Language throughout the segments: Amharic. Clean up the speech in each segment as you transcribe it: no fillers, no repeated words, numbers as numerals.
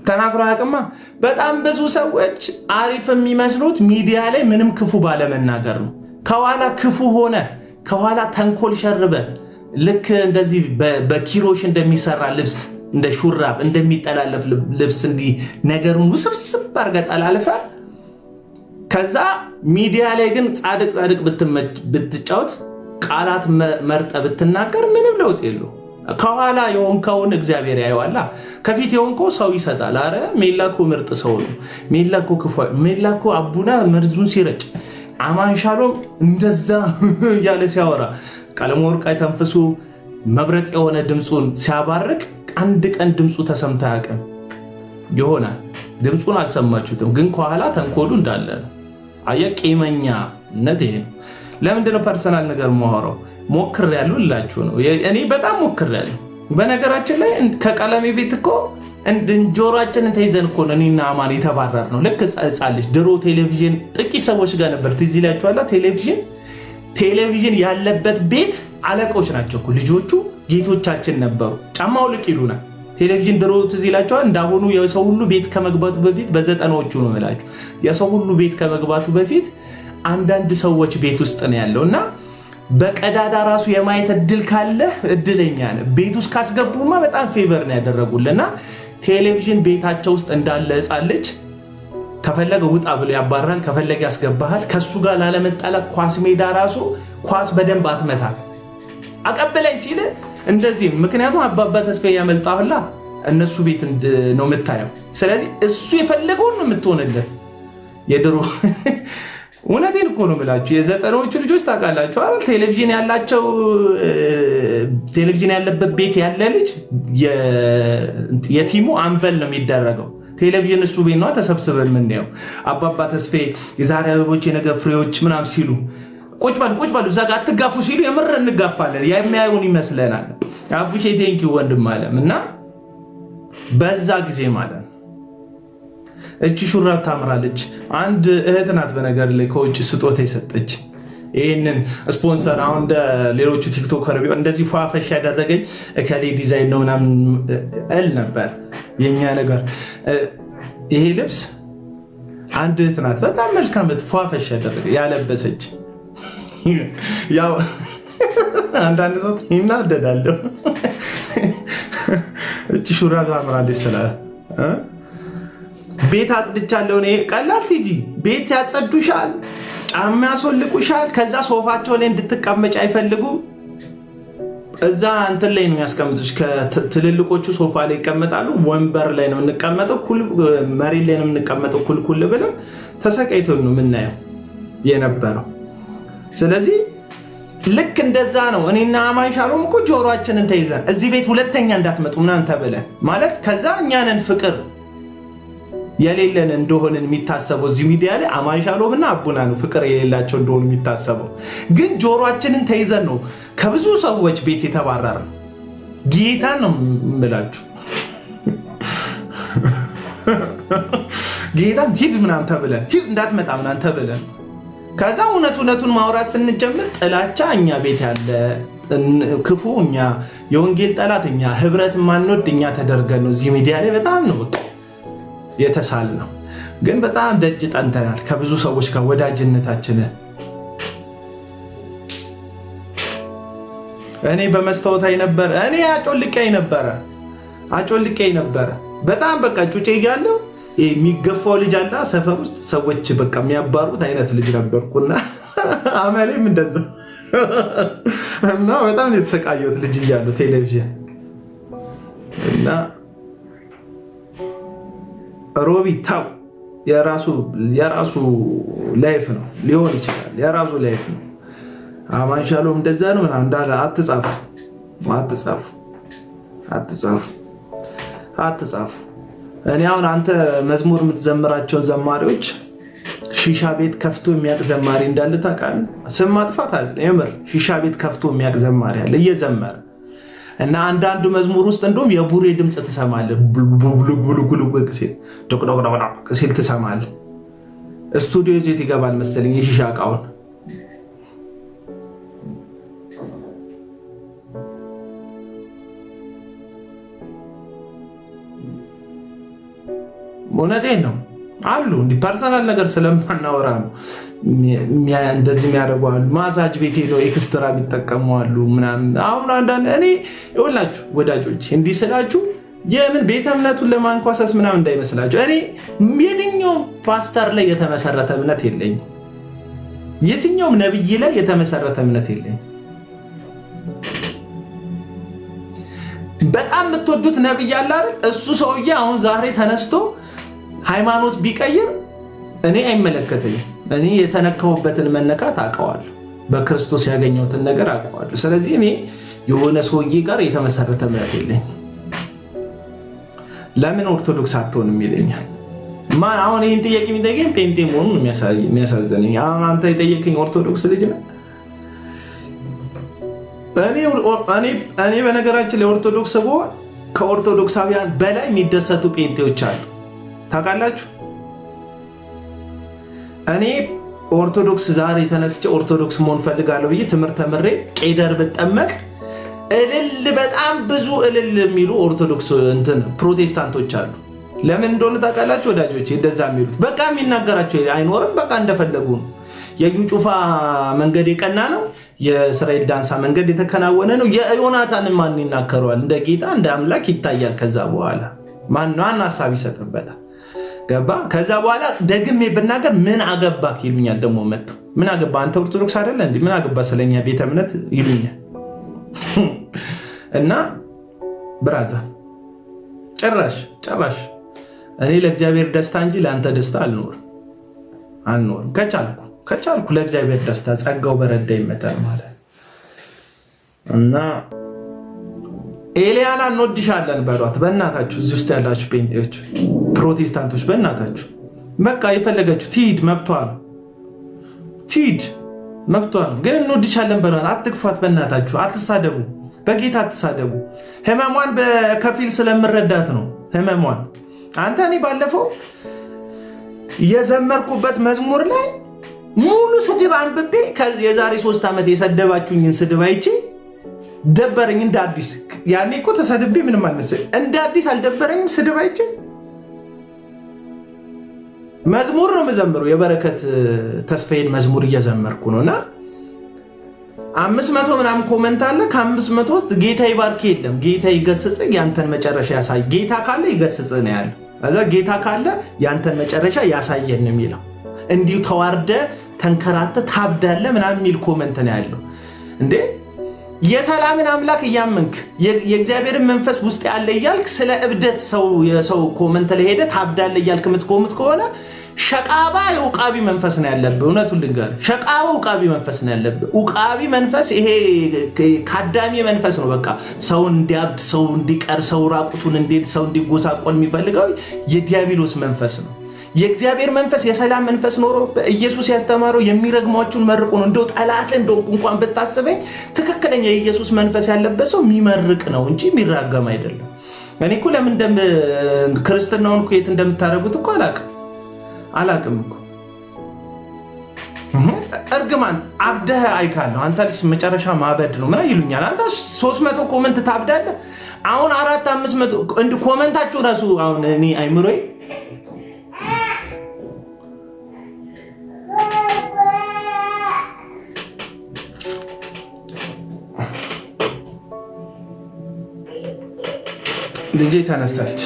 ተናግሮ አያውቅማ። በጣም ብዙ ሰዎች አሪፍ የሚመስሉት ሚዲያ ላይ ምንም ክፉ ባለመናገር ነው። ከኋላ ክፉ ሆነ ከኋላ ተንኮል ሸርበ ልክ እንደዚህ በኪሮሽ እንደሚሰራ ልብስ እንደ ሹራብ እንደሚጠላለፍ ልብስ እንዲህ ነገሩን ውስብስብ አድርገህ ጠላልፈ ከዛ ሚዲያ ላይ ግን ጻድቅ ብትጫወት ቃላት መርጠ ብትናገር ምንም ለውጥ የለው። ከኋላ የሆንከውን እግዚአብሔር ያየዋላ። ከፊት የሆንከው ሰው ይሰጣል። አረ ሜላኮ ምርጥ ሰው ነው። ሜላኮ ክፉ ሜላኮ አቡና መርዙን ሲረጭ አማን ሻሎም እንደዛ ያለ ሲያወራ ቀለም ወርቅ አይተንፍሱ መብረቅ የሆነ ድምጹን ሲያባርቅ አንድ ቀን ድምጹ ተሰምቶ አያውቅም። ይሆናል ድምጹን አልሰማችሁትም፣ ግን ከኋላ ተንኮሉ እንዳለ ነው። አየህ ቂመኛነት ይሄ ነው። ለምንድነው ፐርሰናል ነገር ማወራው? ሞክሬያለሁ እላችሁ ነው። እኔ በጣም ሞክሬያለሁ። በነገራችን ላይ ከቀለሜ ቤት እኮ ጆሮአችንን ተይዘን እኮ ነው እኔና አማን የተባረር ነው። ልክ ጻልሽ ድሮ ቴሌቪዥን ጥቂት ሰዎች ጋር ነበር። ትዝ ይላችኋል። ቴሌቪዥን ያለበት ቤት አለቆች ናቸው እኮ ልጆቹ ጌቶቻችን ነበሩ። ጫማው ልቅ ይሉናል። ቴሌቪዥን ድሮ ትዝ ይላችኋል። እንዳሁኑ የሰው ሁሉ ቤት ከመግባቱ በፊት በዘጠናዎቹ ነው የምላችሁ። የሰው ሁሉ ቤት ከመግባቱ በፊት አንዳንድ ሰዎች ቤት ውስጥ ነው ያለውና በቀዳዳ ራሱ የማየት እድል ካለ እድለኛ ነህ። ቤት ውስጥ ካስገቡማ በጣም ፌቨር ነው ያደረጉልና ቴሌቪዥን ቤታቸው ውስጥ እንዳለ ሕፃን ልጅ ከፈለገ ውጣ ብሎ ያባራል፣ ከፈለገ ያስገባሃል። ከሱ ጋር ላለመጣላት ኳስ ሜዳ ራሱ ኳስ በደንብ አትመታል። አቀበለኝ ሲል እንደዚህ ምክንያቱም አባባ ተስፋዬ ያመልጣሁላ እነሱ ቤት ነው የምታየው። ስለዚህ እሱ የፈለገውን ነው የምትሆንለት። የድሮ እውነቴን እኮ ነው የምላችሁ። የዘጠናዎቹ ልጆች ታውቃላችሁ አይደል? ቴሌቪዥን ያላቸው ቴሌቪዥን ያለበት ቤት ያለ ልጅ የቲሙ አምበል ነው የሚደረገው። ቴሌቪዥን እሱ ቤት ነው ተሰብስበን የምናየው። አባባ ተስፋዬ የዛሬ አበቦች የነገ ፍሬዎች ምናምን ሲሉ ቁጭ ባሉ እዛ ጋር አትጋፉ ሲሉ የምር እንጋፋለን። የሚያዩን ይመስለናል። አቡሼ ቴንኪው ወንድም አለም እና በዛ ጊዜ ማለት እቺ ሹራብ ታምራለች። አንድ እህት ናት በነገር ላይ ከውጭ ስጦታ የሰጠች ይህንን ስፖንሰር አሁን እንደ ሌሎቹ ቲክቶከር ቢሆን እንደዚህ ፏፈሽ ያደረገኝ እከሌ ዲዛይን ነው ምናምን እል ነበር። የኛ ነገር ይሄ ልብስ አንድ እህት ናት በጣም መልካም ፏፈሽ ያደረገ ያለበሰች። ያው አንዳንድ ሰው ይናደዳለሁ እቺ ሹራብ ታምራለች ስላለ ቤት አጽድቻለሁ እኔ ቀላል ቲጂ ቤት ያጸዱሻል፣ ጫማ ያስወልቁሻል። ከዛ ሶፋቸው ላይ እንድትቀመጭ አይፈልጉም። እዛ እንትን ላይ ነው የሚያስቀምጡሽ። ከትልልቆቹ ሶፋ ላይ ይቀመጣሉ። ወንበር ላይ ነው እንቀመጠው፣ መሬት ላይ ነው የምንቀመጠው። ኩልኩል ብለን ተሰቃይተን ነው የምናየው የነበረው። ስለዚህ ልክ እንደዛ ነው። እኔና አማን ሻሎም እኮ ጆሮአችንን ተይዘን እዚህ ቤት ሁለተኛ እንዳትመጡ ምናምን ተብለን ማለት ከዛ እኛንን ፍቅር የሌለን እንደሆንን የሚታሰበው እዚህ ሚዲያ ላይ አማን ሻሎምና አቡና ነው ፍቅር የሌላቸው እንደሆኑ የሚታሰበው። ግን ጆሮአችንን ተይዘን ነው ከብዙ ሰዎች ቤት የተባረረ። ጌታን ነው የምላችሁ። ጌታን ሂድ ምናምን ተብለን ሂድ እንዳትመጣ ምናምን ተብለን ከዛ እውነቱን ማውራት ስንጀምር ጥላቻ እኛ ቤት ያለ ክፉ እኛ የወንጌል ጠላት እኛ ህብረት ማንወድ እኛ ተደርገን ነው እዚህ ሚዲያ ላይ በጣም ነው የተሳል ነው። ግን በጣም ደጅ ጠንተናል ከብዙ ሰዎች ጋር ወዳጅነታችንን። እኔ በመስታወታይ ነበር እኔ አጮልቄ ነበረ በጣም በቃ ጩጬ እያለሁ የሚገፋው ልጅ አለ ሰፈር ውስጥ ሰዎች በቃ የሚያባሩት አይነት ልጅ ነበርኩና አመሌም እንደዛ እና በጣም የተሰቃየሁት ልጅ እያለሁ ቴሌቪዥን እና ሮቢታው የራሱ ላይፍ ነው ሊሆን ይችላል። የራሱ ላይፍ ነው። አማን ሻሎም እንደዛ ነው ምናምን እንዳለ አትጻፉ። እኔ አሁን አንተ መዝሙር የምትዘምራቸውን ዘማሪዎች ሺሻ ቤት ከፍቶ የሚያቅ ዘማሪ እንዳለ ታውቃለህ? ስም ማጥፋት አለ። የምር ሺሻ ቤት ከፍቶ የሚያቅ ዘማሪ አለ እየዘመረ እና አንዳንዱ መዝሙር ውስጥ እንደውም የቡሬ ድምፅ ትሰማለህ። ብሉብሉብሉብሉ ሲል ትሰማለህ። ስቱዲዮ ዜት ይገባል መሰለኝ የሺሻ እቃውን እውነቴን ነው አሉ። እንዲህ ፐርሰናል ነገር ስለማናወራ ነው እንደዚህ የሚያደርጉ አሉ። ማሳጅ ቤት ሄደው ኤክስትራ የሚጠቀሙ አሉ ምናምን። አሁን አንዳንድ እኔ ይኸውላችሁ ወዳጆች እንዲህ ስላችሁ የምን ቤተ እምነቱን ለማንኳሰስ ምናምን እንዳይመስላችሁ። እኔ የትኛውም ፓስተር ላይ የተመሰረተ እምነት የለኝም። የትኛውም ነብይ ላይ የተመሰረተ እምነት የለኝም። በጣም የምትወዱት ነብይ አለ አይደል? እሱ ሰውዬ አሁን ዛሬ ተነስቶ ሃይማኖት ቢቀይር እኔ አይመለከተኝም። እኔ የተነካውበትን መነካት አውቀዋለሁ። በክርስቶስ ያገኘሁትን ነገር አውቀዋለሁ። ስለዚህ እኔ የሆነ ሰውዬ ጋር የተመሰረተ እምነት የለኝም። ለምን ኦርቶዶክስ አትሆንም ይለኛል። ማን አሁን ይሄን ጥያቄ የሚጠይቀኝ ጴንጤ መሆኑን የሚያሳዝነኝ። አንተ የጠየቀኝ ኦርቶዶክስ ልጅ ነህ። እኔ በነገራችን ላይ ኦርቶዶክስ ብሆን ከኦርቶዶክሳውያን በላይ የሚደሰቱ ጴንጤዎች አሉ። ታውቃላችሁ? እኔ ኦርቶዶክስ ዛሬ ተነስቼ ኦርቶዶክስ መሆን ፈልጋለሁ ብዬ ትምህርት ተምሬ ቄደር ብጠመቅ እልል በጣም ብዙ እልል የሚሉ ኦርቶዶክስ ፕሮቴስታንቶች አሉ። ለምን እንደሆነ ታውቃላችሁ ወዳጆቼ? እንደዛ የሚሉት በቃ የሚናገራቸው አይኖርም። በቃ እንደፈለጉ ነው። የዩ ጩፋ መንገድ የቀና ነው። የእስራኤል ዳንሳ መንገድ የተከናወነ ነው። የዮናታንን ማን ይናገረዋል? እንደ ጌታ እንደ አምላክ ይታያል። ከዛ በኋላ ማን ሀሳብ ይሰጥበታል? ገባ? ከዛ በኋላ ደግሜ ብናገር ምን አገባክ ይሉኛል። ደግሞ መጥተው ምን አገባ አንተ ኦርቶዶክስ አይደለ እንዴ? ምን አገባ ስለኛ ቤተ እምነት ይሉኛል። እና ብራዛ ጭራሽ እኔ ለእግዚአብሔር ደስታ እንጂ ለአንተ ደስታ አልኖርም። ከቻልኩ ለእግዚአብሔር ደስታ ጸጋው በረዳ ይመጣል ማለት እና ኤሊያና እንወድሻለን በሏት በእናታችሁ። እዚህ ውስጥ ያላችሁ ጴንጤዎች፣ ፕሮቴስታንቶች በእናታችሁ በቃ የፈለገችሁ ትሂድ፣ መብቷ ነው። ግን እንወድሻለን በሏት። አትግፏት በእናታችሁ። አትሳደቡ፣ በጌታ አትሳደቡ። ህመሟን በከፊል ስለምረዳት ነው ህመሟን። አንተ እኔ ባለፈው የዘመርኩበት መዝሙር ላይ ሙሉ ስድብ አንብቤ የዛሬ 3 ዓመት የሰደባችሁኝን ስድብ አይቼ ደበረኝ እንደ አዲስ። ያኔ እኮ ተሰድቤ ምንም አልመሰለኝ። እንደ አዲስ አልደበረኝም ስድብ አይቼ። መዝሙር ነው የምዘምረው፣ የበረከት ተስፋዬን መዝሙር እየዘመርኩ ነውና 500 ምናምን ኮመንት አለ። ከ500 ውስጥ ጌታ ይባርክ የለም። ጌታ ይገስጽ፣ ያንተን መጨረሻ ያሳይ። ጌታ ካለ ይገስጽ ነው ያለው። እዛ ጌታ ካለ ያንተን መጨረሻ ያሳየን ነው የሚለው። እንዲሁ ተዋርደ ተንከራተ ታብዳለ ምናምን የሚል ኮመንት ነው ያለው። እንዴ የሰላምን አምላክ እያመንክ የእግዚአብሔርን መንፈስ ውስጥ ያለ እያልክ ስለ እብደት የሰው ኮመንት ላይ ሄደ ታብዳለ እያልክ የምትኮምት ከሆነ ሸቃባ የውቃቢ መንፈስ ነው ያለብህ። እውነቱን ልንገርህ፣ ሸቃባ ውቃቢ መንፈስ ነው ያለብህ። ውቃቢ መንፈስ ይሄ ካዳሚ መንፈስ ነው። በቃ ሰው እንዲያብድ፣ ሰው እንዲቀር፣ ሰው ራቁቱን እንዲሄድ፣ ሰው እንዲጎሳቆል የሚፈልገው የዲያብሎስ መንፈስ ነው። የእግዚአብሔር መንፈስ የሰላም መንፈስ ኖሮ ኢየሱስ ያስተማረው የሚረግሟችሁን መርቁ ነው። እንደው ጠላት እንደው እንኳን ብታስበኝ ትክክለኛ የኢየሱስ መንፈስ ያለበት ሰው የሚመርቅ ነው እንጂ የሚራገም አይደለም። እኔ እኮ ለምን ክርስትናውን እኮ የት እንደምታደርጉት እኮ አላቅም እኮ። እርግማን አብደህ አይካለሁ። አንተ ልጅ መጨረሻ ማበድ ነው ምና ይሉኛል። አንተ 300 ኮመንት ታብዳለህ። አሁን 400-500 ኮመንታችሁ ራሱ አሁን እኔ አይምሮዬ ልጄ ተነሳች።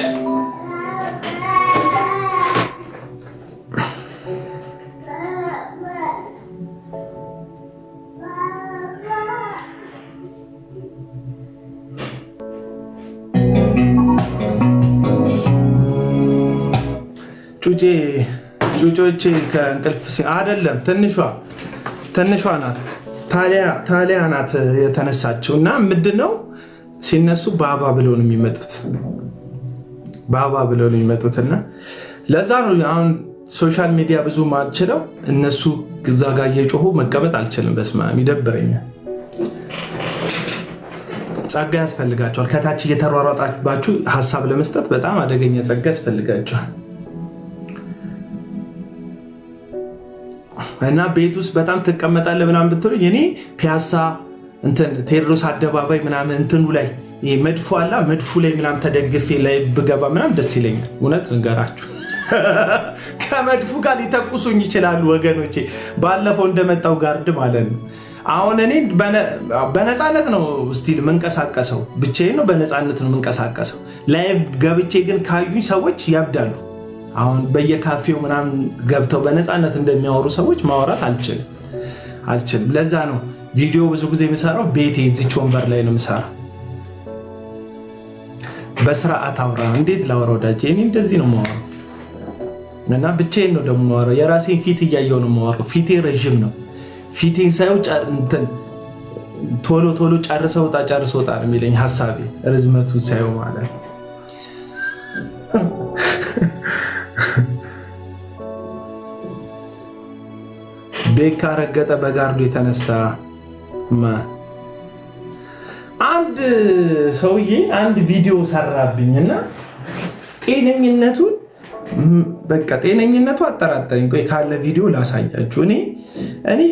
ጩጮቼ ከእንቅልፍ አይደለም፣ ትንሿ ናት። ታሊያ ናት የተነሳችው እና ምንድነው ሲነሱ ባባ ብለው ነው የሚመጡትና ለዛ ነው አሁን ሶሻል ሚዲያ ብዙ ማልችለው። እነሱ እዛ ጋር እየጮሁ መቀመጥ አልችልም። በስመ አብ ይደብረኛል። ጸጋ ያስፈልጋቸዋል። ከታች እየተሯሯጣባችሁ ሀሳብ ለመስጠት በጣም አደገኛ ጸጋ ያስፈልጋቸዋል። እና ቤት ውስጥ በጣም ትቀመጣለህ ምናምን ብትሉኝ እኔ ፒያሳ ቴዎድሮስ አደባባይ ምናምን እንትኑ ላይ መድፎ አላ መድፉ ላይ ምናምን ተደግፌ ላይ ብገባ ምናምን ደስ ይለኛል። እውነት ንገራችሁ ከመድፉ ጋር ሊተኩሱኝ ይችላሉ ወገኖቼ። ባለፈው እንደመጣው ጋርድ ማለት ነው። አሁን እኔ በነፃነት ነው ስቲል መንቀሳቀሰው፣ ብቻዬን ነው በነፃነት ነው መንቀሳቀሰው። ላይቭ ገብቼ ግን ካዩኝ ሰዎች ያብዳሉ። አሁን በየካፌው ምናምን ገብተው በነፃነት እንደሚያወሩ ሰዎች ማውራት አልችልም። ለዛ ነው ቪዲዮ ብዙ ጊዜ የምሰራው ቤቴ እዚች ወንበር ላይ ነው የምሰራው። በስርዓት አውራ። እንዴት ላውራ ወዳጄ? እኔ እንደዚህ ነው የማወራው እና ብቻዬን ነው ደግሞ የማወራው። የራሴን ፊት እያየሁ ነው የማወራው። ፊቴ ረዥም ነው። ፊቴን ሳይው ቶሎ ጨርሰው ወጣ ነው የሚለኝ ሀሳቤ፣ ርዝመቱ ሳይው ማለት ነው። ቤካ ረገጠ በጋርዱ የተነሳ አንድ ሰውዬ አንድ ቪዲዮ ሰራብኝና ጤነኝነቱ አጠራጠረኝ። ቆይ ካለ ቪዲዮ ላሳያችሁ። እኔ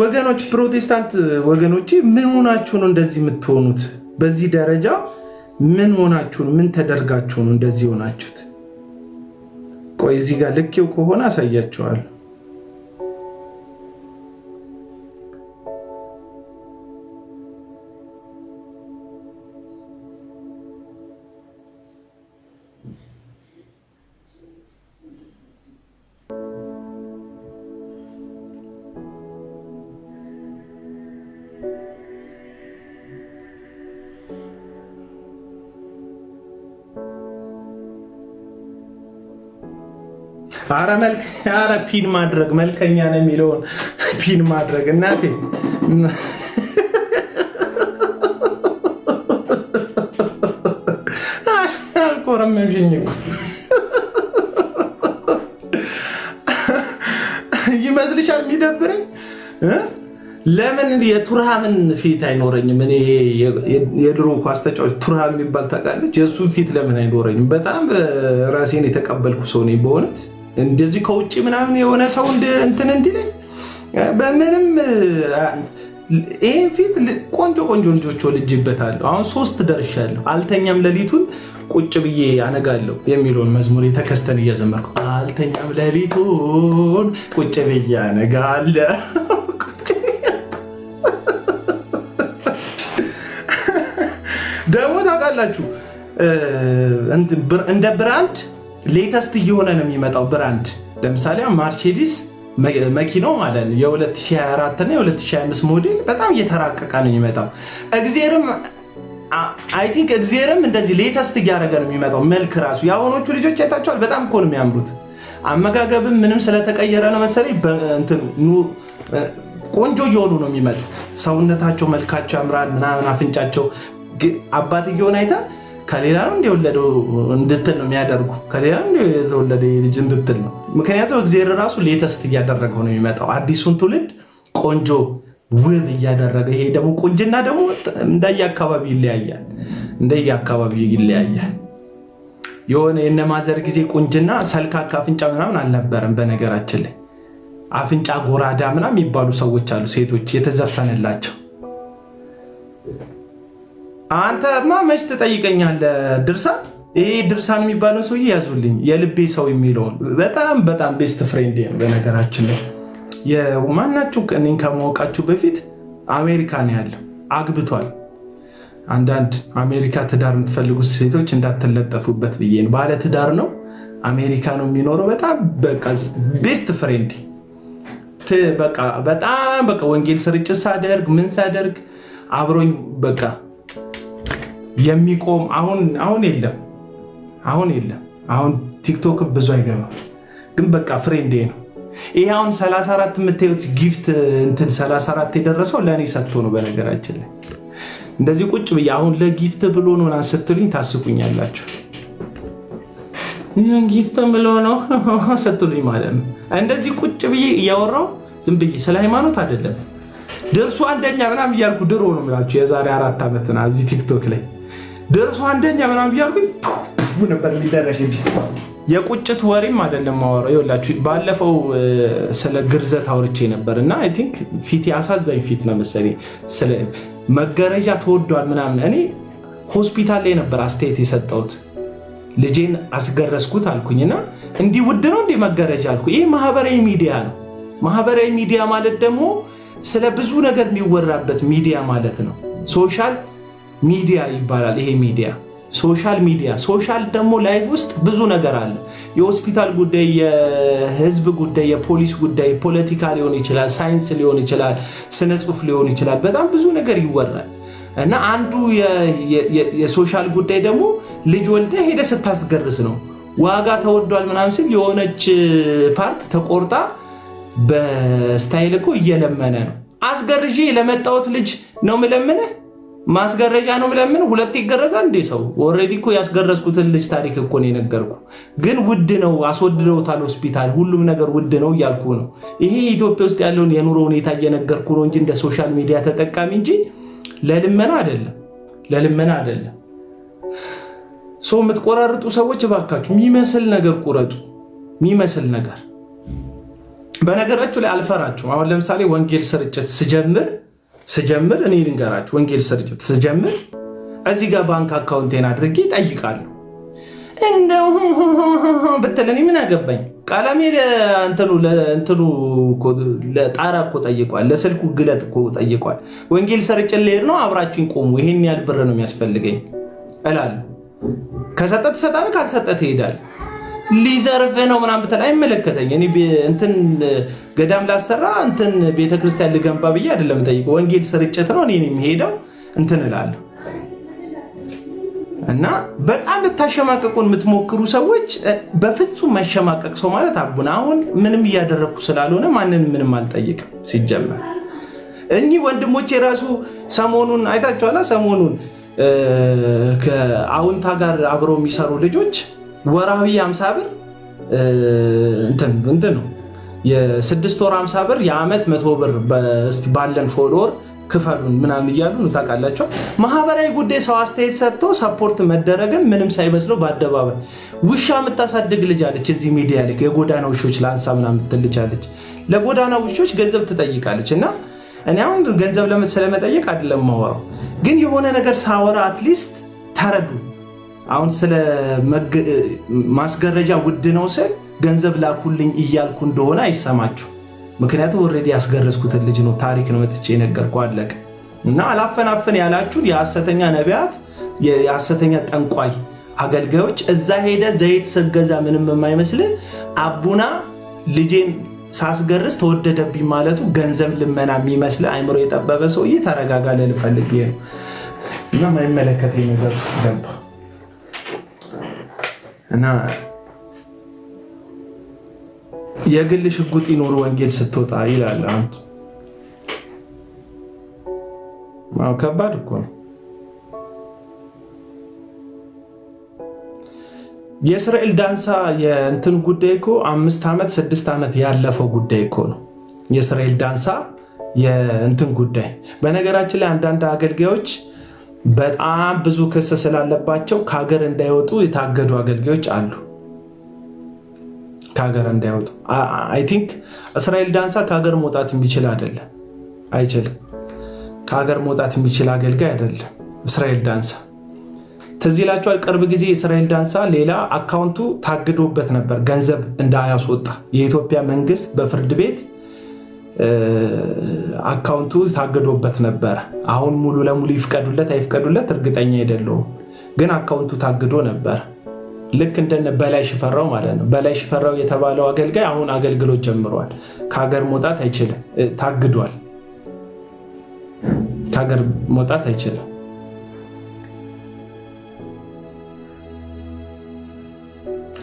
ወገኖች፣ ፕሮቴስታንት ወገኖቼ ምን ሆናችሁ ነው እንደዚህ የምትሆኑት? በዚህ ደረጃ ምን ሆናችሁ ነው? ምን ተደርጋችሁ ነው እንደዚህ ሆናችሁት? ቆይ እዚህ ጋር ልኬው ከሆነ አሳያችኋለሁ። አረ ፒን ማድረግ መልከኛ ነው የሚለውን ፒን ማድረግ እናቴ አልቆረመምሽኝ እኮ ይመስልሻል የሚደብረኝ? ለምን የቱርሃምን ፊት አይኖረኝም? እኔ የድሮ ኳስ ተጫዋች ቱርሃም የሚባል ታውቃለች? የእሱን ፊት ለምን አይኖረኝም? በጣም ራሴን የተቀበልኩ ሰው ነኝ በእውነት። እንደዚህ ከውጭ ምናምን የሆነ ሰው እንትን እንዲለኝ በምንም ይህን ፊት ቆንጆ ልጆች ወልጅበታለሁ። አሁን 3 ደርሻለሁ። አልተኛም ሌሊቱን ቁጭ ብዬ አነጋለሁ የሚለውን መዝሙር የተከስተን እየዘመርኩ አልተኛም ሌሊቱን ቁጭ ብዬ አነጋለሁ። ደግሞ ታውቃላችሁ እንደ ብራንድ ሌተስት እየሆነ ነው የሚመጣው ብራንድ። ለምሳሌ ማርሴዲስ መኪናው ማለት ነው የ2024 እና የ2025 ሞዴል በጣም እየተራቀቀ ነው የሚመጣው። እግዚአብሔርም እንደዚህ ሌተስት እያደረገ ነው የሚመጣው። መልክ ራሱ የአሁኖቹ ልጆች አይታችኋል? በጣም እኮ ነው የሚያምሩት። አመጋገብም ምንም ስለተቀየረ ነው መሰለኝ ቆንጆ እየሆኑ ነው የሚመጡት። ሰውነታቸው መልካቸው ያምራል ምናምን፣ አፍንጫቸው አባትየውን አይታ ከሌላ ነው እንደወለደው እንድትል ነው የሚያደርጉ። ከሌላ ነው የተወለደ ልጅ እንድትል ነው። ምክንያቱም እግዚአብሔር ራሱ ሌተስት እያደረገው ነው የሚመጣው። አዲሱን ትውልድ ቆንጆ ውብ እያደረገ። ይሄ ደግሞ ቁንጅና ደግሞ እንደየአካባቢው ይለያያል። የሆነ የነማዘር ጊዜ ቁንጅና ሰልካካ አፍንጫ ምናምን አልነበረም። በነገራችን ላይ አፍንጫ ጎራዳ ምናምን የሚባሉ ሰዎች አሉ፣ ሴቶች የተዘፈነላቸው። አንተማ መች ትጠይቀኛለህ? ድርሳን፣ ይሄ ድርሳን የሚባለው ሰውዬ ያዙልኝ። የልቤ ሰው የሚለውን በጣም ቤስት ፍሬንድ ነው። በነገራችን ላይ የማናችሁ እኔን ከማወቃችሁ በፊት አሜሪካ ነው ያለው፣ አግብቷል። አንዳንድ አሜሪካ ትዳር የምትፈልጉት ሴቶች እንዳትለጠፉበት ብዬ ነው። ባለ ትዳር ነው፣ አሜሪካ ነው የሚኖረው። በጣም ቤስት ፍሬንድ በጣም ወንጌል ስርጭት ሳደርግ ምን ሳደርግ አብሮኝ የሚቆም አሁን የለም። አሁን ቲክቶክ ብዙ አይገባም፣ ግን ፍሬንዴ ነው። ይሄ አሁን 34 የምታዩት ጊፍት እንትን 34 የደረሰው ለእኔ ሰጥቶ ነው። በነገራችን ላይ እንደዚህ ቁጭ ብዬ አሁን ለጊፍት ብሎ ነው ምናምን ስትሉኝ ታስቁኛላችሁ። ይሄን ጊፍት ብሎ ነው ስትሉኝ ማለት ነው። እንደዚህ ቁጭ ብዬ እያወራው ዝም ብዬ ስለ ሃይማኖት አይደለም ደርሶ አንደኛ ምናምን እያልኩ ድሮ ነው የምላችሁ የዛሬ 4 ዓመት ና እዚህ ቲክቶክ ላይ ደርሶ አንደኛ ምናምን እያልኩኝ ነበር የሚደረግልኝ። የቁጭት ወሬም አይደለም ማወራው። ይኸውላችሁ ባለፈው ስለ ግርዘት አውርቼ ነበር እና አይ ቲንክ ፊቴ አሳዛኝ ፊት ነው መሰለኝ። ስለ መገረጃ ተወዷል ምናምን እኔ ሆስፒታል ላይ ነበር አስተያየት የሰጠሁት። ልጄን አስገረዝኩት አልኩኝና እንዲህ ውድ ነው እንዴ መገረጃ አልኩ። ይሄ ማህበራዊ ሚዲያ ነው። ማህበራዊ ሚዲያ ማለት ደግሞ ስለ ብዙ ነገር የሚወራበት ሚዲያ ማለት ነው። ሶሻል ሚዲያ ይባላል ይሄ ሚዲያ። ሶሻል ሚዲያ ሶሻል ደግሞ ላይፍ ውስጥ ብዙ ነገር አለ። የሆስፒታል ጉዳይ፣ የህዝብ ጉዳይ፣ የፖሊስ ጉዳይ፣ ፖለቲካ ሊሆን ይችላል፣ ሳይንስ ሊሆን ይችላል፣ ስነ ጽሁፍ ሊሆን ይችላል። በጣም ብዙ ነገር ይወራል እና አንዱ የሶሻል ጉዳይ ደግሞ ልጅ ወልደ ሄደ ስታስገርስ ነው። ዋጋ ተወዷል ምናምን ሲል የሆነች ፓርት ተቆርጣ በስታይል እኮ እየለመነ ነው። አስገርዤ ለመጣሁት ልጅ ነው ምለምነህ? ማስገረጃ ነው ምለምን? ሁለት ይገረዛል እንዴ ሰው? ኦሬዲ እኮ ያስገረዝኩትን ልጅ ታሪክ እኮ ነው የነገርኩ። ግን ውድ ነው፣ አስወድደውታል ሆስፒታል፣ ሁሉም ነገር ውድ ነው እያልኩ ነው። ይሄ ኢትዮጵያ ውስጥ ያለውን የኑሮ ሁኔታ እየነገርኩ ነው እንጂ እንደ ሶሻል ሚዲያ ተጠቃሚ እንጂ ለልመና አይደለም፣ ለልመና አይደለም። ሰው የምትቆራርጡ ሰዎች እባካችሁ የሚመስል ነገር ቁረጡ፣ የሚመስል ነገር። በነገራችሁ ላይ አልፈራችሁ። አሁን ለምሳሌ ወንጌል ስርጭት ስጀምር እኔ ልንገራችሁ፣ ወንጌል ስርጭት ስጀምር እዚህ ጋር ባንክ አካውንቴን አድርጌ ጠይቃለሁ። እንደው ብትለኝ ምን አገባኝ? ቀለሜ ለእንትኑ ለጣራ እኮ ጠይቋል፣ ለስልኩ ግለት እኮ ጠይቋል። ወንጌል ስርጭት ልሄድ ነው፣ አብራችሁኝ ቆሙ፣ ይሄን ያህል ብር ነው የሚያስፈልገኝ እላለሁ። ከሰጠ ትሰጣለህ፣ ካልሰጠ ትሄዳለህ። ሊዘርፍ ነው ምናምን ብትል አይመለከተኝ። እኔ እንትን ገዳም ላሰራ እንትን ቤተክርስቲያን ልገንባ ብዬ አይደለም ጠይቀው፣ ወንጌል ስርጭት ነው እኔ የሚሄደው እንትን እላለሁ። እና በጣም ልታሸማቀቁን የምትሞክሩ ሰዎች በፍጹም መሸማቀቅ ሰው ማለት አቡነ አሁን ምንም እያደረግኩ ስላልሆነ ማንንም ምንም አልጠይቅም። ሲጀመር እኚህ ወንድሞቼ የራሱ ሰሞኑን አይታችኋላ። ሰሞኑን ከአውንታ ጋር አብረው የሚሰሩ ልጆች ወራዊ 50 ብር እንትን ነው የ6 ወር 50 ብር የዓመት 100 ብር ባለን ፎሎወር ክፈሉን ምናምን እያሉ ነው። ታውቃላችሁ ማህበራዊ ጉዳይ ሰው አስተያየት ሰጥቶ ሰፖርት መደረግን ምንም ሳይመስለው በአደባባይ ውሻ የምታሳድግ ልጅ አለች እዚህ ሚዲያ ላይ የጎዳና ውሾች ላንሳ ምናምን የምትልጅ አለች። ለጎዳና ውሾች ገንዘብ ትጠይቃለች። እና እኔ አሁን ገንዘብ ስለመጠየቅ አይደለም ማወራው፣ ግን የሆነ ነገር ሳወራ አትሊስት ተረዱ። አሁን ስለ ማስገረጃ ውድ ነው ስል ገንዘብ ላኩልኝ እያልኩ እንደሆነ አይሰማችሁ። ምክንያቱም ኦልሬዲ ያስገረዝኩትን ልጅ ነው ታሪክ ነው መጥቼ ነገርኩ፣ አለቀ። እና አላፈናፈን ያላችሁን የሐሰተኛ ነቢያት የሐሰተኛ ጠንቋይ አገልጋዮች እዛ ሄደ ዘይት ስገዛ ምንም የማይመስል አቡና ልጄን ሳስገርዝ ተወደደብኝ ማለቱ ገንዘብ ልመና የሚመስል አይምሮ የጠበበ ሰውዬ ተረጋጋ ልፈልግ ነው። እና ማይመለከተኝ ነገር ገባ እና የግል ሽጉጥ ይኖር ወንጌል ስትወጣ ይላል። ከባድ እኮ ነው። የእስራኤል ዳንሳ የእንትን ጉዳይ እኮ 5 ዓመት 6 ዓመት ያለፈው ጉዳይ እኮ ነው። የእስራኤል ዳንሳ የእንትን ጉዳይ በነገራችን ላይ አንዳንድ አገልጋዮች በጣም ብዙ ክስ ስላለባቸው ከሀገር እንዳይወጡ የታገዱ አገልጋዮች አሉ። ከሀገር እንዳይወጡ አይ ቲንክ እስራኤል ዳንሳ ከሀገር መውጣት የሚችል አይደለም፣ አይችልም። ከሀገር መውጣት የሚችል አገልጋይ አይደለም እስራኤል ዳንሳ። ትዝ ይላችኋል ቅርብ ጊዜ እስራኤል ዳንሳ ሌላ አካውንቱ ታግዶበት ነበር ገንዘብ እንዳያስወጣ። የኢትዮጵያ መንግስት በፍርድ ቤት አካውንቱ ታግዶበት ነበር። አሁን ሙሉ ለሙሉ ይፍቀዱለት አይፍቀዱለት እርግጠኛ አይደለሁም፣ ግን አካውንቱ ታግዶ ነበር። ልክ እንደነ በላይ ሽፈራው ማለት ነው። በላይ ሽፈራው የተባለው አገልጋይ አሁን አገልግሎት ጀምሯል። ከሀገር መውጣት አይችልም፣ ታግዷል። ከሀገር መውጣት አይችልም።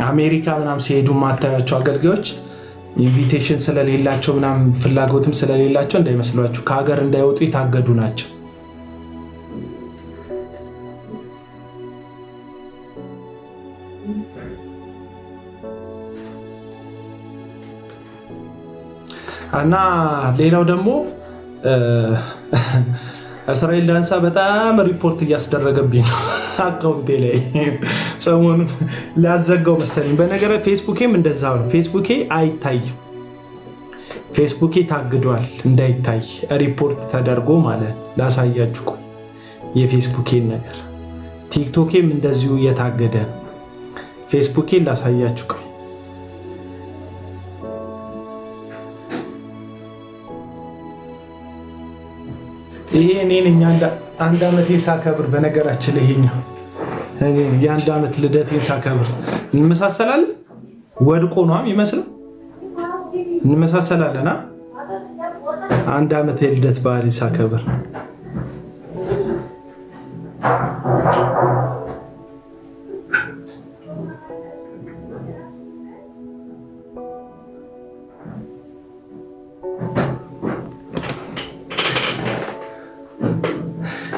አሜሪካ ምናምን ሲሄዱ ማታያቸው አገልጋዮች ኢንቪቴሽን ስለሌላቸው ምናምን ፍላጎትም ስለሌላቸው እንዳይመስሏችሁ ከሀገር እንዳይወጡ የታገዱ ናቸው። እና ሌላው ደግሞ እስራኤል ዳንሳ በጣም ሪፖርት እያስደረገብኝ ነው አካውንቴ ላይ ሰሞኑን ላዘጋው መሰለኝ። በነገር ፌስቡኬም እንደዛ ነው። ፌስቡኬ አይታይም፣ ፌስቡኬ ታግዷል እንዳይታይ ሪፖርት ተደርጎ ማለት ላሳያችሁ ቆይ የፌስቡኬን ነገር። ቲክቶኬም እንደዚሁ እየታገደ ፌስቡኬን ላሳያችሁ። ቆይ ይሄ እኔ ነኝ አንድ ዓመቴን ሳከብር። በነገራችን ላይ ይሄኛው እኔ የአንድ ዓመት ልደቴን ሳከብር እንመሳሰላለን። ወድቆ ነው የሚመስለው። እንመሳሰላለን። አንድ ዓመት የልደት በዓል ሳከብር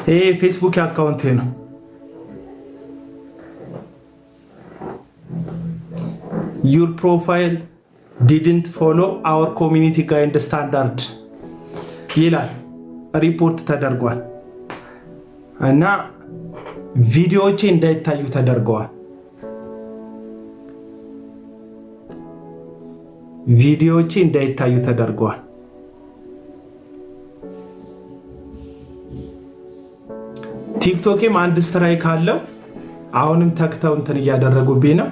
ይሄ ፌስቡክ አካውንቴ ነው። your profile didn't follow our community guide standard ይላል። ሪፖርት ተደርጓል እና ቪዲዮዎቼ እንዳይታዩ ተደርገዋል። ቪዲዮዎቼ እንዳይታዩ ተደርገዋል። ቲክቶክም አንድ ስትራይክ አለው። አሁንም ተክተው እንትን እያደረጉብኝ ነው።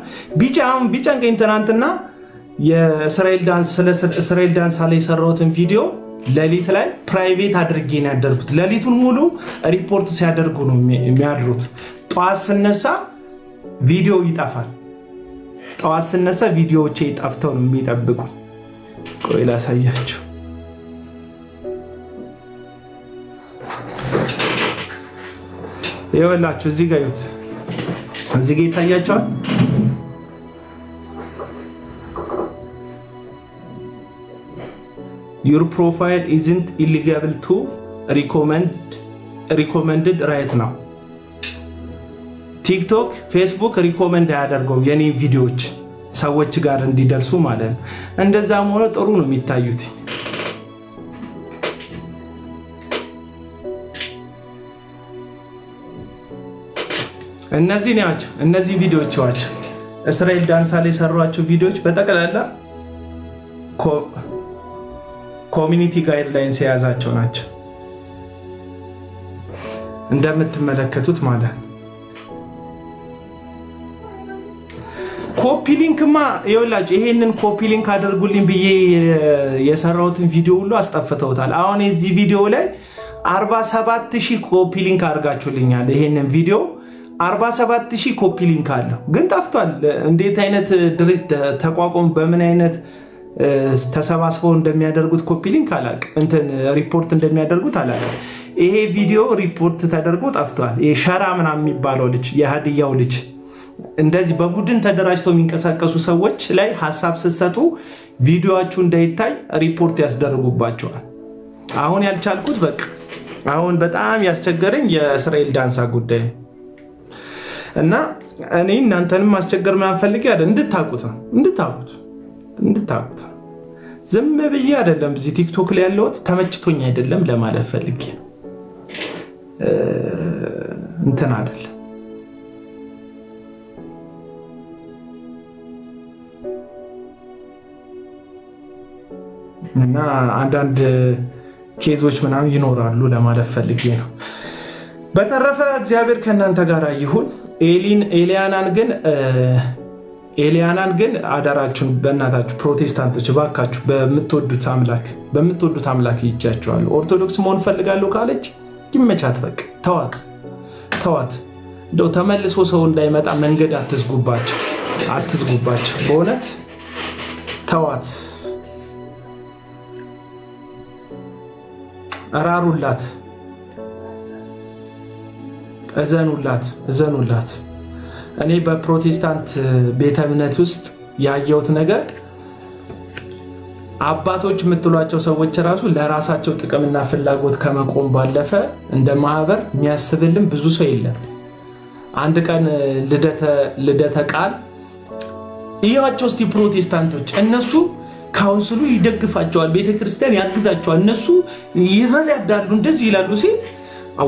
ቢጫንቀኝ ትናንትና የእስራኤል ዳንስ ስለ እስራኤል ዳንስ ላይ የሰራሁትን ቪዲዮ ሌሊት ላይ ፕራይቬት አድርጌ ነው ያደርኩት። ሌሊቱን ሙሉ ሪፖርት ሲያደርጉ ነው የሚያድሩት። ጠዋት ስነሳ ቪዲዮ ይጠፋል። ጠዋት ስነሳ ቪዲዮዎቼ ጠፍተው ነው የሚጠብቁ። ቆይ ላሳያችሁ። ይኸውላችሁ እዚህ ጋር ይዩት። እዚህ ጋር ይታያቸዋል። your profile isn't illegal to recommended right now። ቲክቶክ ፌስቡክ ሪኮመንድ ያደርገው የኔ ቪዲዮዎች ሰዎች ጋር እንዲደርሱ ማለት ነው። እንደዛም ሆነ ጥሩ ነው የሚታዩት። እነዚህ ናቸው። እነዚህ ቪዲዮዎች ናቸው እስራኤል ዳንስ ላይ ሰሯቸው ቪዲዮዎች በጠቅላላ ኮሚኒቲ ጋይድላይንስ የያዛቸው ናቸው እንደምትመለከቱት ማለት ነው። ኮፒ ሊንክማ ይኸውላችሁ ይሄንን ኮፒ ሊንክ አድርጉልኝ ብዬ የሰራሁትን ቪዲዮ ሁሉ አስጠፍተውታል። አሁን እዚህ ቪዲዮ ላይ 47000 ኮፒ ሊንክ አድርጋችሁልኛል። ይሄንን ቪዲዮ 47000 ኮፒ ሊንክ አለው ግን ጠፍቷል። እንዴት አይነት ድርጅት ተቋቋሙ በምን አይነት ተሰባስበው እንደሚያደርጉት ኮፒ ሊንክ አላውቅም። እንትን ሪፖርት እንደሚያደርጉት አላውቅም። ይሄ ቪዲዮ ሪፖርት ተደርጎ ጠፍቷል። ይሄ ሸራ ምናምን የሚባለው ልጅ የሀዲያው ልጅ እንደዚህ በቡድን ተደራጅተው የሚንቀሳቀሱ ሰዎች ላይ ሐሳብ ስትሰጡ ቪዲዮአችሁ እንዳይታይ ሪፖርት ያስደርጉባቸዋል። አሁን ያልቻልኩት በቃ አሁን በጣም ያስቸገረኝ የእስራኤል ዳንሳ ጉዳይ እና እኔ እናንተንም ማስቸገር ምናምን ፈልጌ አይደል እንድታቁት ነው እንድታቁት ዝም ብዬ አይደለም እዚህ ቲክቶክ ላይ ያለሁት ተመችቶኝ አይደለም ለማለት ፈልጌ እንትን አይደል እና አንዳንድ ኬዞች ምናምን ይኖራሉ ለማለት ፈልጌ ነው። በተረፈ እግዚአብሔር ከእናንተ ጋር ይሁን። ኤሊያናን ግን አዳራችሁን በእናታችሁ ፕሮቴስታንቶች ባካችሁ በምትወዱት አምላክ ይጃቸዋል። ኦርቶዶክስ መሆን ፈልጋለሁ ካለች ይመቻት፣ በቃ ተዋት። እንደው ተመልሶ ሰው እንዳይመጣ መንገድ አትዝጉባቸው። በእውነት ተዋት፣ ራሩላት፣ እዘኑላት። እኔ በፕሮቴስታንት ቤተ እምነት ውስጥ ያየሁት ነገር አባቶች የምትሏቸው ሰዎች ራሱ ለራሳቸው ጥቅምና ፍላጎት ከመቆም ባለፈ እንደ ማህበር የሚያስብልን ብዙ ሰው የለም። አንድ ቀን ልደተ ቃል ይያቸው እስቲ ፕሮቴስታንቶች እነሱ ካውንስሉ ይደግፋቸዋል፣ ቤተክርስቲያን ያግዛቸዋል፣ እነሱ ይረዳሉ፣ እንደዚህ ይላሉ ሲል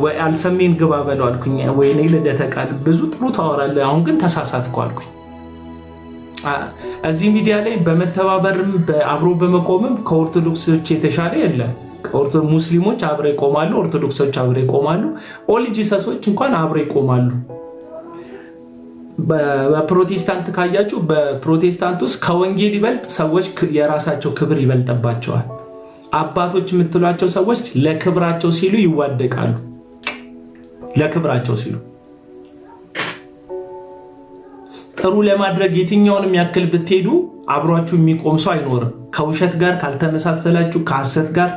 ወይ አልሰሜን ግባ በለው አልኩኝ። ወይኔ ልደተ ቃል ብዙ ጥሩ ታወራለህ፣ አሁን ግን ተሳሳትኩ አልኩኝ። እዚህ ሚዲያ ላይ በመተባበርም አብሮ በመቆምም ከኦርቶዶክሶች የተሻለ የለም። ሙስሊሞች አብረው ይቆማሉ፣ ኦርቶዶክሶች አብረው ይቆማሉ፣ ኦል ጂሰሶች እንኳን አብረው ይቆማሉ። በፕሮቴስታንት ካያችሁ በፕሮቴስታንት ውስጥ ከወንጌል ይበልጥ ሰዎች የራሳቸው ክብር ይበልጥባቸዋል። አባቶች የምትሏቸው ሰዎች ለክብራቸው ሲሉ ይዋደቃሉ። ለክብራቸው ሲሉ ጥሩ ለማድረግ የትኛውንም ያክል ብትሄዱ አብሯችሁ የሚቆም ሰው አይኖርም። ከውሸት ጋር ካልተመሳሰላችሁ፣ ከሐሰት ጋር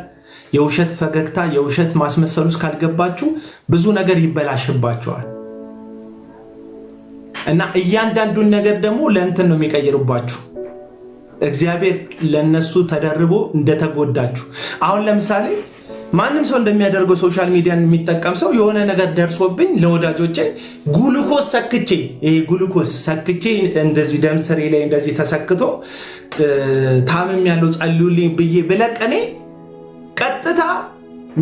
የውሸት ፈገግታ የውሸት ማስመሰል ውስጥ ካልገባችሁ ብዙ ነገር ይበላሽባችኋል። እና እያንዳንዱን ነገር ደግሞ ለእንትን ነው የሚቀይርባችሁ። እግዚአብሔር ለነሱ ተደርቦ እንደተጎዳችሁ። አሁን ለምሳሌ ማንም ሰው እንደሚያደርገው ሶሻል ሚዲያን የሚጠቀም ሰው የሆነ ነገር ደርሶብኝ ለወዳጆቼ ጉሉኮስ ሰክቼ እንደዚህ ደም ስሬ ላይ እንደዚህ ተሰክቶ ታምም ያለው ጸልዩልኝ ብዬ ብለቀኔ ቀጥታ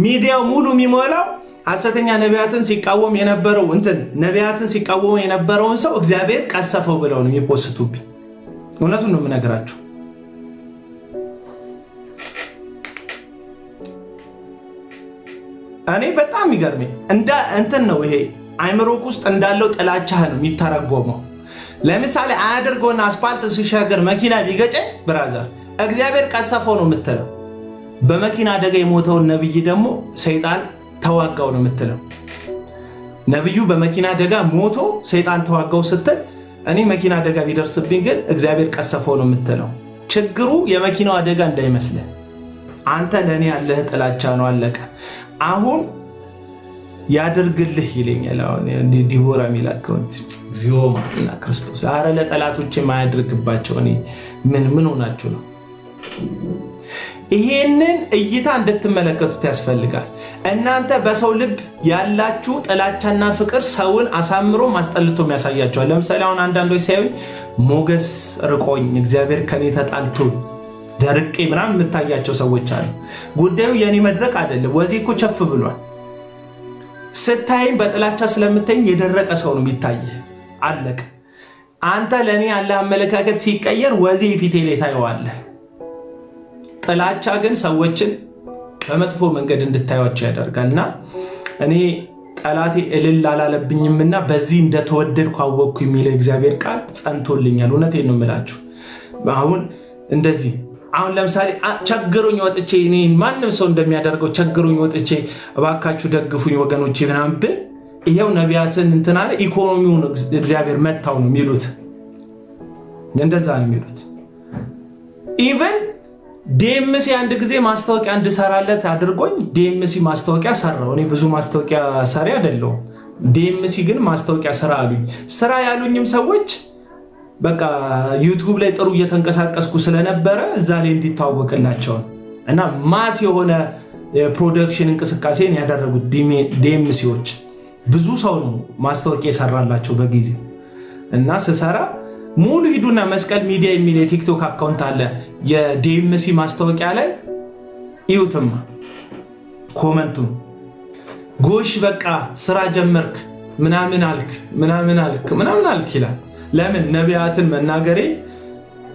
ሚዲያው ሙሉ የሚሞላው ሐሰተኛ ነቢያትን ሲቃወም የነበረውን ሰው እግዚአብሔር ቀሰፈው ብለው ነው የሚፖስቱብኝ። እውነቱን ነው የምነግራችሁ። እኔ በጣም ይገርመኝ እንትን ነው ይሄ አይምሮክ ውስጥ እንዳለው ጥላቻህ ነው የሚተረጎመው። ለምሳሌ አያደርገውና አስፓልት ሲሻገር መኪና ቢገጨኝ ብራዘር እግዚአብሔር ቀሰፈው ነው የምትለው። በመኪና አደጋ የሞተውን ነብይ ደግሞ ሰይጣን ተዋጋው ነው የምትለው። ነብዩ በመኪና አደጋ ሞቶ ሰይጣን ተዋጋው ስትል እኔ መኪና አደጋ ቢደርስብኝ ግን እግዚአብሔር ቀሰፈው ነው የምትለው። ችግሩ የመኪናው አደጋ እንዳይመስልህ፣ አንተ ለኔ ያለህ ጥላቻ ነው። አለቀ። አሁን ያደርግልህ ይለኛል። አሁን ዲቦራ ሚላከው ዚዮማ እና ክርስቶስ አረ ለጠላቶች የማያደርግባቸው እኔ ምን ሆናችሁ ነው? ይሄንን እይታ እንድትመለከቱት ያስፈልጋል። እናንተ በሰው ልብ ያላችሁ ጥላቻና ፍቅር ሰውን አሳምሮ ማስጠልቶ ያሳያቸዋል። ለምሳሌ አሁን አንዳንዶች ሳይሆን ሞገስ ርቆኝ እግዚአብሔር ከኔ ተጣልቶ ደርቄ ምናምን የምታያቸው ሰዎች አሉ። ጉዳዩ የኔ መድረቅ አይደለም። ወዜ እኮ ቸፍ ብሏል። ስታይም በጥላቻ ስለምታይኝ የደረቀ ሰው ነው የሚታይህ። አለቅ። አንተ ለኔ ያለ አመለካከት ሲቀየር ወዜ ፊቴ ላይ ታየዋለህ። ጥላቻ ግን ሰዎችን በመጥፎ መንገድ እንድታዩቸው ያደርጋልና እኔ ጠላቴ እልል አላለብኝምና በዚህ እንደተወደድኩ አወቅኩ የሚለው እግዚአብሔር ቃል ጸንቶልኛል። እውነቴን ነው የምላችሁ። አሁን ለምሳሌ ቸግሮኝ ወጥቼ እኔ ማንም ሰው እንደሚያደርገው ቸግሮኝ ወጥቼ እባካችሁ ደግፉኝ ወገኖቼ ምናምን ብል ይሄው ነቢያትን እንትና ኢኮኖሚውን እግዚአብሔር መታው ነው የሚሉት። እንደዛ ነው የሚሉት። ኢቭን ዲኤምሲ አንድ ጊዜ ማስታወቂያ እንድሰራለት አድርጎኝ ዲኤምሲ ማስታወቂያ ሰራው። እኔ ብዙ ማስታወቂያ ሰሪ አይደለሁም። ዲኤምሲ ግን ማስታወቂያ ስራ አሉኝ። ስራ ያሉኝም ሰዎች በቃ ዩቲዩብ ላይ ጥሩ እየተንቀሳቀስኩ ስለነበረ እዛ ላይ እንዲታወቅላቸው እና ማስ የሆነ ፕሮዳክሽን እንቅስቃሴን ያደረጉት ዲኤምሲዎች ብዙ ሰው ነው ማስታወቂያ የሰራላቸው በጊዜ እና ስሰራ ሙሉ ሂዱና መስቀል ሚዲያ የሚል የቲክቶክ አካውንት አለ። የዲኤምሲ ማስታወቂያ ላይ ይውትማ ኮመንቱ ጎሽ በቃ ስራ ጀመርክ ምናምን አልክ ይላል። ለምን ነቢያትን መናገሬ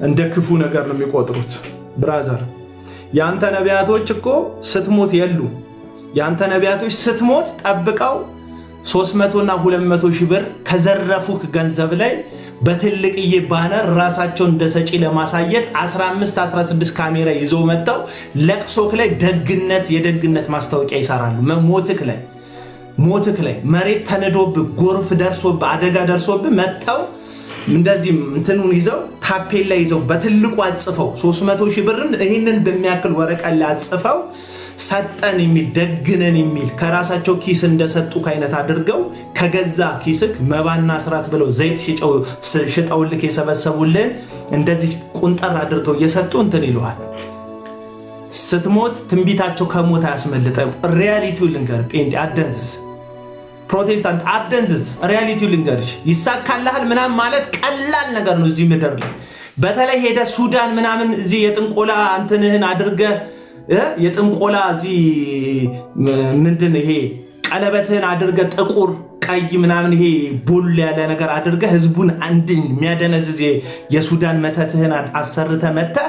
እንደ ክፉ ነገር ነው የሚቆጥሩት። ብራዘር ያንተ ነቢያቶች እኮ ስትሞት የሉ። ያንተ ነቢያቶች ስትሞት ጠብቀው 300 እና 200 ሺህ ብር ከዘረፉክ ገንዘብ ላይ በትልቅዬ ባነር ራሳቸው እንደሰጪ ለማሳየት 15-16 ካሜራ ይዘው መጥተው ለቅሶክ ላይ የደግነት ማስታወቂያ ይሰራሉ። ሞትክ ላይ መሬት ተነዶብ ጎርፍ ደርሶብ አደጋ ደርሶብ መጥተው እንደዚህ እንትኑን ይዘው ታፔላ ይዘው በትልቁ አጽፈው 300 ሺህ ብርን ይሄንን በሚያክል ወረቀት ላይ አጽፈው ሰጠን የሚል ደግነን የሚል ከራሳቸው ኪስ እንደሰጡ አይነት አድርገው ከገዛ ኪስክ መባና አስራት ብለው ዘይት ሽጠውልክ የሰበሰቡልን እንደዚህ ቁንጠር አድርገው እየሰጡ እንትን ይለዋል። ስትሞት ትንቢታቸው ከሞት አያስመልጠም። ሪያሊቲው ልንገር፣ ጴንጤ አደንዝዝ፣ ፕሮቴስታንት አደንዝዝ፣ ሪያሊቲው ልንገርሽ፣ ይሳካልሃል ምናምን ማለት ቀላል ነገር ነው እዚህ ምድር ላይ። በተለይ ሄደ ሱዳን ምናምን እዚህ የጥንቆላ እንትንህን አድርገህ የጥንቆላ እዚህ ምንድን ይሄ ቀለበትህን አድርገህ ጥቁር ቀይ ምናምን ይሄ ቦል ያለ ነገር አድርገህ ህዝቡን አንድ የሚያደነዝዝ የሱዳን መተትህን አሰርተህ መጥተህ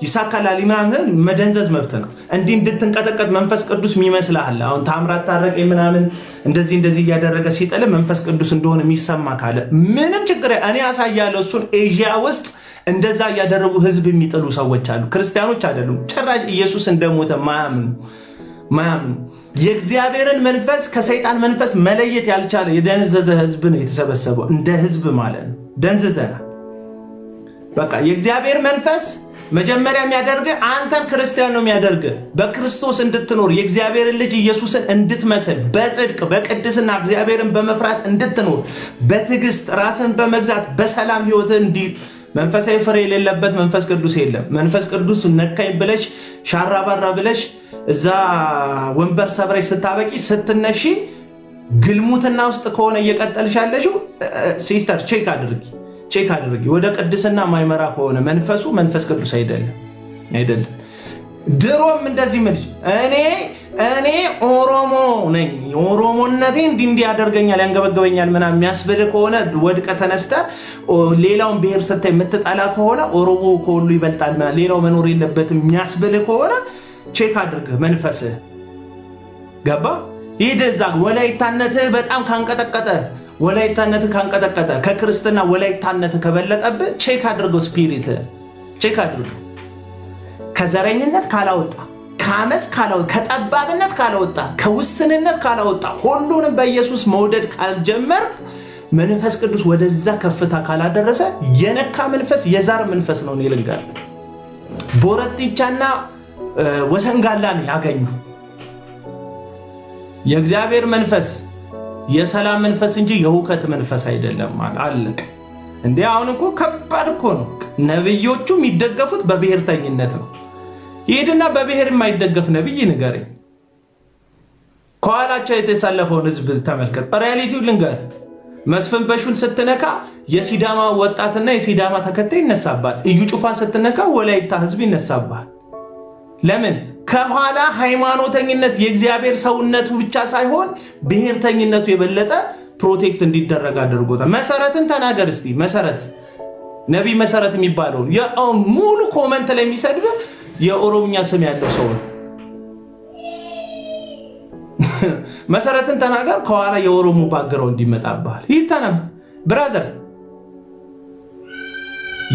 ይሳካላል ምናምን መደንዘዝ መብት ነው። እንዲህ እንድትንቀጠቀጥ መንፈስ ቅዱስ የሚመስልሃል። አሁን ታምራት ታረቀ ምናምን እንደዚህ እያደረገ ሲጥል መንፈስ ቅዱስ እንደሆነ የሚሰማ ካለ ምንም ችግር እኔ አሳያለሁ። እሱን ኤዥያ ውስጥ እንደዛ እያደረጉ ህዝብ የሚጥሉ ሰዎች አሉ። ክርስቲያኖች አይደሉም ጭራሽ ኢየሱስ እንደሞተ ማያምኑ የእግዚአብሔርን መንፈስ ከሰይጣን መንፈስ መለየት ያልቻለ የደነዘዘ ህዝብ ነው የተሰበሰበው። እንደ ህዝብ ማለት ነው ደንዝዘናል። በቃ የእግዚአብሔር መንፈስ መጀመሪያ የሚያደርግ አንተን ክርስቲያን ነው የሚያደርግ በክርስቶስ እንድትኖር የእግዚአብሔርን ልጅ ኢየሱስን እንድትመስል በጽድቅ በቅድስና እግዚአብሔርን በመፍራት እንድትኖር በትዕግስት ራስን በመግዛት በሰላም ህይወት እንዲ መንፈሳዊ ፍሬ የሌለበት መንፈስ ቅዱስ የለም። መንፈስ ቅዱስ ነካኝ ብለሽ ሻራባራ ብለሽ እዛ ወንበር ሰብረሽ ስታበቂ ስትነሺ ግልሙትና ውስጥ ከሆነ እየቀጠልሽ ያለሽው ሲስተር ቼክ አድርጊ። ወደ ቅድስና ማይመራ ከሆነ መንፈሱ መንፈስ ቅዱስ አይደለም። ድሮም እንደዚህ ምልሽ እኔ ኦሮሞ ነኝ ኦሮሞነቴ እንዲህ ያደርገኛል ያንገበገበኛል ምናምን የሚያስብል ከሆነ ወድቀ ተነስተ ሌላውን ብሔር ስታይ የምትጠላ ከሆነ ኦሮሞ ከሁሉ ይበልጣል ምናምን ሌላው መኖር የለበትም የሚያስብል ከሆነ ቼክ አድርግ መንፈስህ ገባ። ይደዛ ወላይታነትህ በጣም ካንቀጠቀጠ ከክርስትና ወላይታነትህ ከበለጠብህ ቼክ አድርገው ስፒሪት ቼክ አድርገው። ከዘረኝነት ካላወጣ ከአመፅ ካላወጣ ከጠባብነት ካላወጣ ከውስንነት ካላወጣ ሁሉንም በኢየሱስ መውደድ ካልጀመር መንፈስ ቅዱስ ወደዛ ከፍታ ካላደረሰ የነካ መንፈስ የዛር መንፈስ ነው። ይልንጋል ቦረቲቻና ወሰንጋላን ያገኙ የእግዚአብሔር መንፈስ የሰላም መንፈስ እንጂ የሁከት መንፈስ አይደለም ማለት አለቀ። እንዴ አሁን እኮ ከባድ እኮ ነው። ነብዮቹ የሚደገፉት በብሔርተኝነት ነው። ይሄድና በብሔር የማይደገፍ ነብይ ንገረኝ። ከኋላቸው የተሰለፈውን ህዝብ ተመልከት። ሪያሊቲው ልንገር መስፍን በሹን ስትነካ የሲዳማ ወጣትና የሲዳማ ተከታይ ይነሳባል። እዩ ጩፋን ስትነካ ወላይታ ህዝብ ይነሳባል። ለምን? ከኋላ ሃይማኖተኝነት የእግዚአብሔር ሰውነቱ ብቻ ሳይሆን ብሔርተኝነቱ የበለጠ ፕሮቴክት እንዲደረግ አድርጎታል። መሰረትን ተናገር እስቲ። መሰረት ነብይ መሰረት የሚባለው ሙሉ ኮመንት ላይ የሚሰድብ የኦሮምኛ ስም ያለው ሰው መሰረትን ተናገር። ከኋላ የኦሮሞ ባገረው እንዲመጣባል ይተነብ ብራዘር።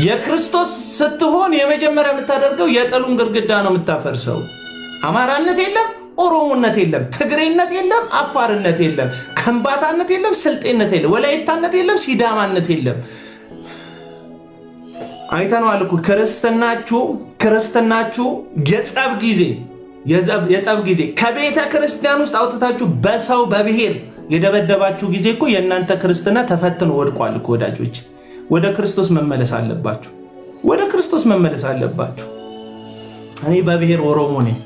የክርስቶስ ስትሆን የመጀመሪያ የምታደርገው የጥሉን ግርግዳ ነው የምታፈርሰው። አማራነት የለም፣ ኦሮሞነት የለም፣ ትግሬነት የለም፣ አፋርነት የለም፣ ከምባታነት የለም፣ ስልጤነት የለም፣ ወላይታነት የለም፣ ሲዳማነት የለም። አይተነዋል እኮ ክርስትናችሁ የጸብ ጊዜ ከቤተ ክርስቲያን ውስጥ አውጥታችሁ በሰው በብሔር የደበደባችሁ ጊዜ እኮ የእናንተ ክርስትና ተፈትኖ ወድቋል እኮ ወዳጆች። ወደ ክርስቶስ መመለስ አለባችሁ። እኔ በብሔር ኦሮሞ ነኝ።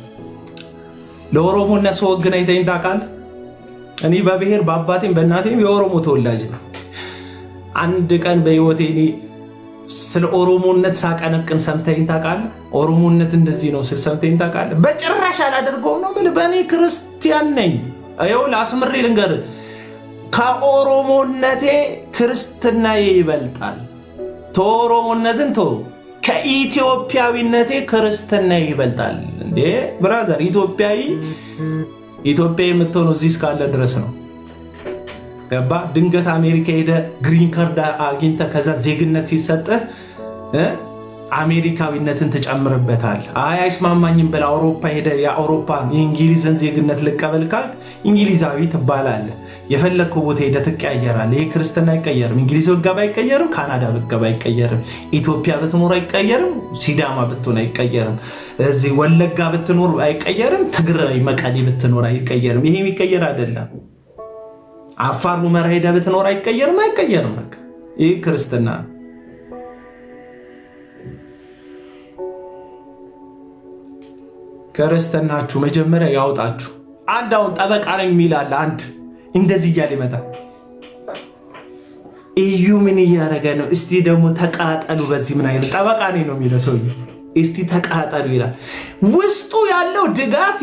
ለኦሮሞነት ሰወግን አይተኝ ታውቃለህ? እኔ በብሔር በአባቴም በእናቴም የኦሮሞ ተወላጅ ነው። አንድ ቀን በህይወቴ እኔ ስለ ኦሮሞነት ሳቀነቅን ሰምተኝ ታውቃለህ? ኦሮሞነት እንደዚህ ነው ስል ሰምተኝ ታውቃለህ? በጭራሽ አላደርገውም ነው የምልህ። በእኔ ክርስቲያን ነኝ። ይኸው ላስምሬ ልንገርህ፣ ከኦሮሞነቴ ክርስትናዬ ይበልጣል። ተኦሮሞነትን ከኢትዮጵያዊነቴ ክርስትናዬ ይበልጣል። እንዴ ብራዘር፣ ኢትዮጵያዊ የምትሆነው እዚህ እስካለ ድረስ ነው። ገባ? ድንገት አሜሪካ ሄደ ግሪን ካርድ አግኝተ ከዛ ዜግነት ሲሰጥህ አሜሪካዊነትን ትጨምርበታል። አይስማማኝም ብለህ አውሮፓ ሄደ የአውሮፓ የእንግሊዝን ዜግነት ልቀበል ካልክ እንግሊዛዊ ትባላለህ። የፈለግከው ቦታ ሄደ ትቀያየራለህ። ይሄ ክርስትና አይቀየርም። እንግሊዝ ብትገባ አይቀየርም። ካናዳ ብትገባ አይቀየርም። ኢትዮጵያ ብትኖር አይቀየርም። ሲዳማ ብትሆን አይቀየርም። እዚህ ወለጋ ብትኖር አይቀየርም። ትግራይ መቀሌ ብትኖር አይቀየርም። ይሄ የሚቀየር አይደለም። አፋር ሁመራ ሄደ ብትኖር አይቀየርም። በቃ ይሄ ክርስትና ነው። ክርስትናችሁ መጀመሪያ ያውጣችሁ። አንድ አሁን ጠበቃ ነኝ የሚላል አንድ እንደዚህ እያለ ይመጣል። እዩ ምን እያደረገ ነው? እስቲ ደግሞ ተቃጠሉ። በዚህ ምን አይነት ጠበቃ ነኝ ነው የሚለው ሰውዬ። እስቲ ተቃጠሉ ይላል። ውስጡ ያለው ድጋፍ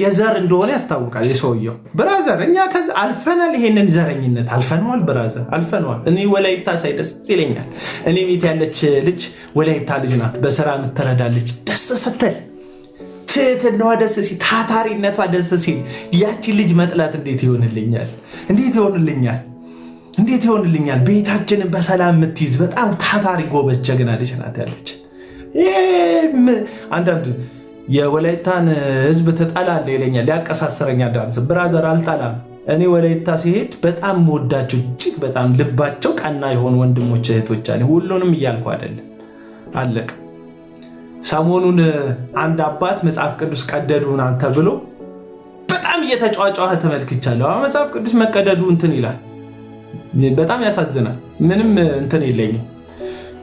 የዘር እንደሆነ ያስታውቃል። የሰውየው ብራዘር እኛ ከዛ አልፈናል። ይሄንን ዘረኝነት አልፈነዋል። ብራዘር አልፈነዋል። እኔ ወላይታ ሳይ ደስ ይለኛል። እኔ ቤት ያለች ልጅ ወላይታ ልጅ ናት። በስራ የምትረዳለች ደስ ስትል ትህትናዋ ደስ ሲል ታታሪነቷ ደስ ሲል ያቺ ልጅ መጥላት እንዴት ይሆንልኛል? እንዴት ይሆንልኛል? እንዴት ይሆንልኛል? ቤታችንን በሰላም የምትይዝ በጣም ታታሪ ጎበዝ ጀግና ልጅ ናት ያለች። አንዳንዱ የወላይታን ህዝብ ትጠላለህ ይለኛል፣ ሊያቀሳስረኛል። ዳንስ ብራዘር አልጠላም። እኔ ወላይታ ሲሄድ በጣም መወዳቸው እጅግ በጣም ልባቸው ቀና የሆኑ ወንድሞች እህቶች አለ። ሁሉንም እያልኩ አይደለም። አለቅ ሰሞኑን አንድ አባት መጽሐፍ ቅዱስ ቀደዱና ተብሎ በጣም እየተጫጫኸ ተመልክቻለሁ። መጽሐፍ ቅዱስ መቀደዱ እንትን ይላል፣ በጣም ያሳዝናል። ምንም እንትን የለኝም፣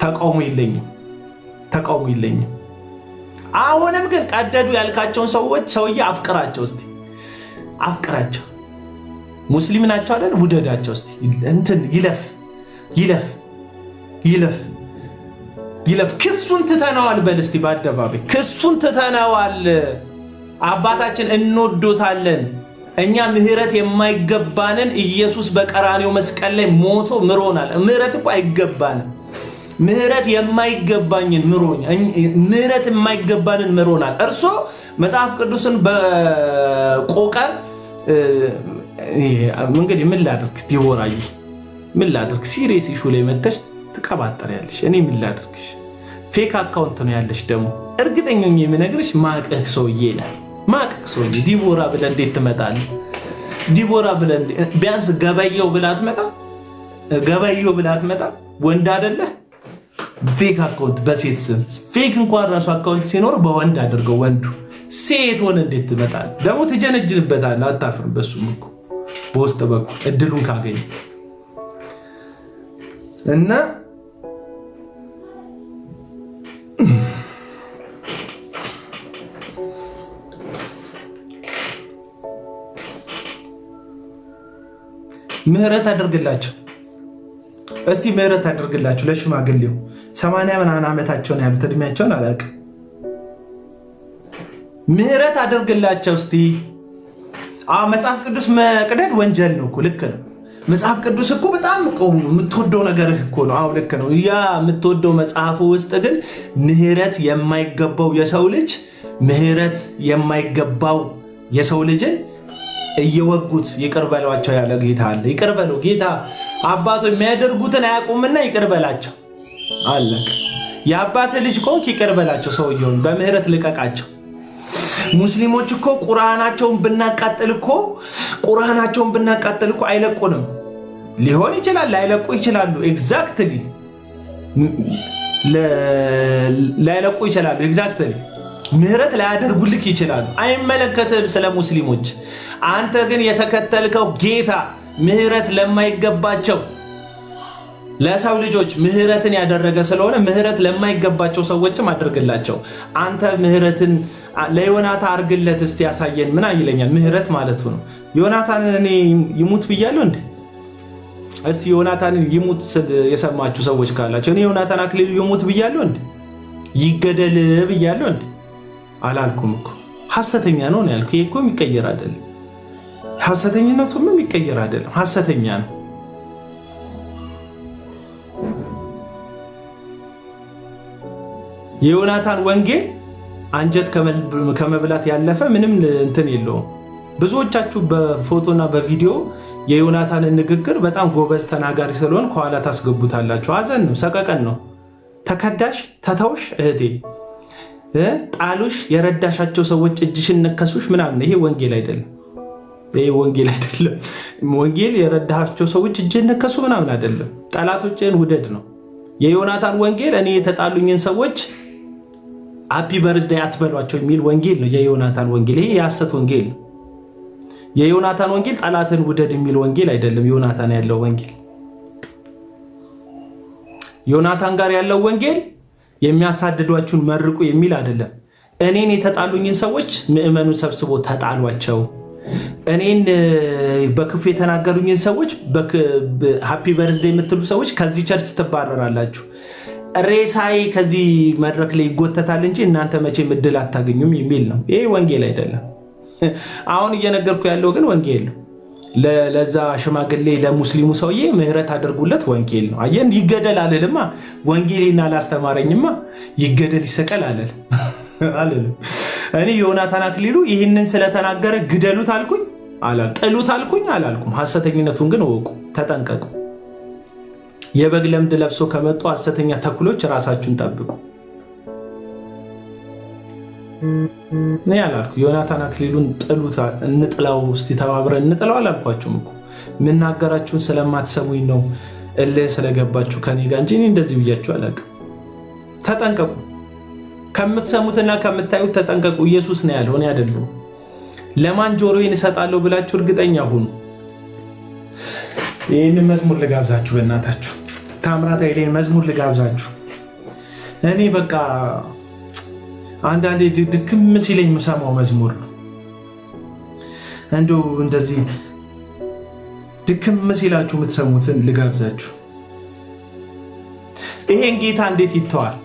ተቃውሞ የለኝም። አሁንም ግን ቀደዱ ያልካቸውን ሰውዬ አፍቅራቸው እስቲ፣ አፍቅራቸው። ሙስሊም ናቸው አይደል? ውደዳቸው እስቲ። እንትን ይለፍ። ክሱን ትተነዋል በል እስቲ በአደባባይ ክሱን ትተነዋል። አባታችን እንወዶታለን። እኛ ምህረት የማይገባንን ኢየሱስ በቀራኔው መስቀል ላይ ሞቶ ምሮናል። ምህረት እኮ አይገባንም። ምህረት የማይገባንን ምሮናል። እርሶ መጽሐፍ ቅዱስን በቆቀር እንግዲህ ምን ላድርግ? ዲቦራዬ ምን ላድርግ? ሲሪየስ ኢሹ ላይ መተሽ ትቀባጠሪያለሽ። እኔ ምን ላድርግሽ? ፌክ አካውንት ነው ያለሽ። ደግሞ እርግጠኛ ነኝ የምነግርሽ ማቀህ ሰውዬ ነህ። ማቀህ ሰውዬ ዲቦራ ብለህ እንዴት ትመጣለህ? ዲቦራ ብለህ ቢያንስ ገበየው ብለህ አትመጣ? ወንድ አይደለህ? ፌክ አካውንት በሴት ስም ፌክ እንኳን ራሱ አካውንት ሲኖር በወንድ አድርገው። ወንዱ ሴት ሆነ እንዴት ትመጣለህ? ደግሞ ትጀነጅንበታለህ። አታፍርም? በሱም እኮ በውስጥ በኩል እድሉን ካገኘ እና ምህረት አድርግላቸው እስቲ፣ ምህረት አድርግላቸው ለሽማግሌው 80 ምናምን ዓመታቸውን ያሉት እድሜያቸውን አላውቅም። ምህረት አድርግላቸው እስቲ። መጽሐፍ ቅዱስ መቅደድ ወንጀል ነው እኮ። ልክ ነው። መጽሐፍ ቅዱስ እኮ በጣም የምትወደው ነገር እኮ ነው። አዎ ልክ ነው። ያ የምትወደው መጽሐፉ ውስጥ ግን ምህረት የማይገባው የሰው ልጅን እየወጉት ይቅር በሏቸው ያለ ጌታ አለ። ይቅር በለው ጌታ አባቶ የሚያደርጉትን አያውቁምና ይቅር በላቸው አለቀ። የአባትህ ልጅ ከሆንክ ይቅር በላቸው፣ ሰውየውን በምህረት ልቀቃቸው። ሙስሊሞች እኮ ቁርአናቸውን ብናቃጥል እኮ አይለቁንም። ሊሆን ይችላል፣ ላይለቁ ይችላሉ። ኤግዛክትሊ ላይለቁ ይችላሉ። ኤግዛክትሊ ምህረት ላያደርጉልክ ይችላሉ። አይመለከትም ስለ ሙስሊሞች። አንተ ግን የተከተልከው ጌታ ምህረት ለማይገባቸው ለሰው ልጆች ምህረትን ያደረገ ስለሆነ ምህረት ለማይገባቸው ሰዎችም አድርግላቸው። አንተ ምህረትን ለዮናታ አርግለት እስቲ ያሳየን። ምን አይለኛል? ምህረት ማለቱ ነው። ዮናታን እኔ ይሙት ብያለሁ እንዴ? እስቲ ዮናታን ይሙት የሰማችሁ ሰዎች ካላችሁ፣ እኔ ዮናታን አክሊሉ ይሙት ብያለሁ እንዴ? ይገደል ብያለሁ እንዴ? አላልኩም እኮ። ሐሰተኛ ነው ያልኩ። ይሄ እኮ የሚቀየር አይደለም። ሐሰተኝነቱም የሚቀየር አይደለም። ሐሰተኛ ነው። የዮናታን ወንጌል አንጀት ከመብላት ያለፈ ምንም እንትን የለውም። ብዙዎቻችሁ በፎቶና በቪዲዮ የዮናታንን ንግግር በጣም ጎበዝ ተናጋሪ ስለሆን ከኋላ ታስገቡታላችሁ። አዘን ነው፣ ሰቀቀን ነው። ተከዳሽ፣ ተተውሽ፣ እህቴ ጣሉሽ፣ የረዳሻቸው ሰዎች እጅሽን ነከሱሽ ምናምን። ይሄ ወንጌል አይደለም። ወንጌል የረዳሻቸው ሰዎች እጅን ነከሱ ምናምን አይደለም። ጠላቶችን ውደድ ነው የዮናታን ወንጌል። እኔ የተጣሉኝን ሰዎች ሃፒ በርዝዴይ አትበሏቸው የሚል ወንጌል ነው የዮናታን ወንጌል። ይሄ የሐሰት ወንጌል ነው። የዮናታን ወንጌል ጠላትን ውደድ የሚል ወንጌል አይደለም። ዮናታን ያለው ወንጌል ዮናታን ጋር ያለው ወንጌል የሚያሳድዷችሁን መርቁ የሚል አይደለም። እኔን የተጣሉኝን ሰዎች ምዕመኑን ሰብስቦ ተጣሏቸው። እኔን በክፉ የተናገሩኝን ሰዎች ሃፒ በርዝዴይ የምትሉ ሰዎች ከዚህ ቸርች ትባረራላችሁ። ሬሳዬ ከዚህ መድረክ ላይ ይጎተታል እንጂ እናንተ መቼም እድል አታገኙም የሚል ነው። ይሄ ወንጌል አይደለም። አሁን እየነገርኩ ያለው ግን ወንጌል ነው። ለዛ ሽማግሌ ለሙስሊሙ ሰውዬ ምህረት አድርጉለት ወንጌል ነው። አየን፣ ይገደል አልልማ። ወንጌልና ላስተማረኝማ ይገደል ይሰቀል አልልም። እኔ ዮናታን አክሊሉ ይህንን ስለተናገረ ግደሉት አልኩኝ ጥሉት አልኩኝ አላልኩም። ሐሰተኝነቱን ግን እወቁ፣ ተጠንቀቁ። የበግ ለምድ ለብሶ ከመጡ ሐሰተኛ ተኩሎች ራሳችሁን ጠብቁ። እኔ አላልኩ ዮናታን አክሊሉን ጥሉት፣ እንጥላው፣ እስቲ ተባብረን እንጥላው አላልኳችሁም እኮ። የምናገራችሁን ስለማትሰሙኝ ነው እልህ ስለገባችሁ ከኔ ጋር እንጂ እኔ እንደዚህ ብያችሁ አላውቅም። ተጠንቀቁ፣ ከምትሰሙትና ከምታዩት ተጠንቀቁ። ኢየሱስ ነው ያለው፣ እኔ አይደለሁም። ለማን ጆሮዬን እሰጣለሁ ብላችሁ እርግጠኛ ሁኑ። ይህንን መዝሙር ልጋብዛችሁ፣ በእናታችሁ ታምራት ኃይሌን መዝሙር ልጋብዛችሁ። እኔ በቃ አንዳንዴ ድክም ሲለኝ የምሰማው መዝሙር ነው። እንደው እንደዚህ ድክም ሲላችሁ የምትሰሙትን ልጋብዛችሁ። ይሄን ጌታ እንዴት ይተዋል?